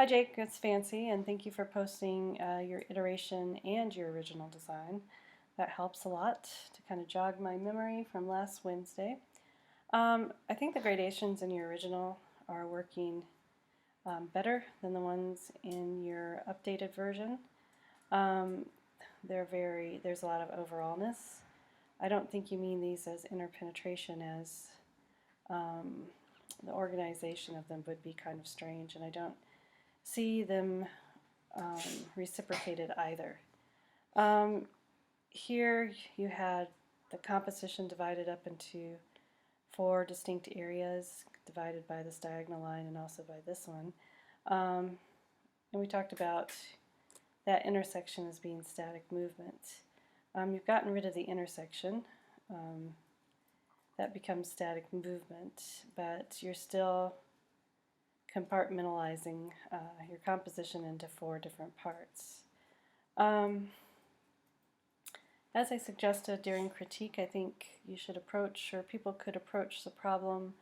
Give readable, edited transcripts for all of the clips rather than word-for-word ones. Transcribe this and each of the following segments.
Hi Jake, it's Fancy, and thank you for posting your iteration and your original design. That helps a lot to kind of jog my memory from last Wednesday. I think the gradations in your original are working better than the ones in your updated version. There's a lot of overallness. I don't think you mean these as interpenetration, as the organization of them would be kind of strange, and I don't see them reciprocated either. Here you had the composition divided up into 4 distinct areas, divided by this diagonal line and also by this one. And we talked about that intersection as being static movement. You've gotten rid of the intersection. That becomes static movement, but you're still compartmentalizing your composition into 4 different parts. As I suggested during critique, I think you should approach, or people could approach the problem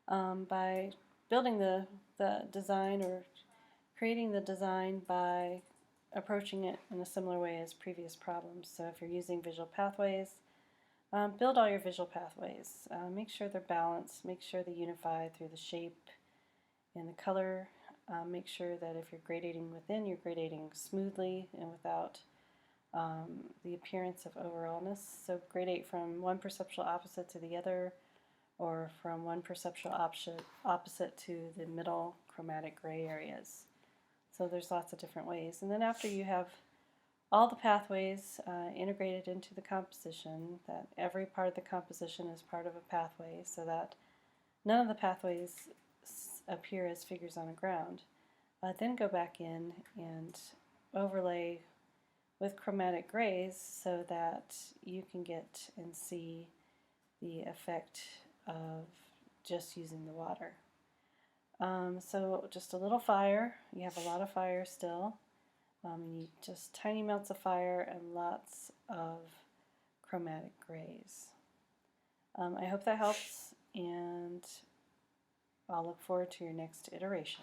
by building the design or creating the design by approaching it in a similar way as previous problems. So if you're using visual pathways, build all your visual pathways. Make sure they're balanced, make sure they unify through the shape and the color. Make sure that if you're gradating within, you're gradating smoothly and without the appearance of overallness. So gradate from one perceptual opposite to the other, or from one perceptual opposite to the middle chromatic gray areas. So there's lots of different ways. And then after you have all the pathways integrated into the composition, that every part of the composition is part of a pathway, so that none of the pathways appear as figures on a ground, then go back in and overlay with chromatic grays so that you can get and see the effect of just using the water. So just a little fire. You have a lot of fire still. You need just tiny amounts of fire and lots of chromatic grays. I hope that helps, and I'll look forward to your next iteration.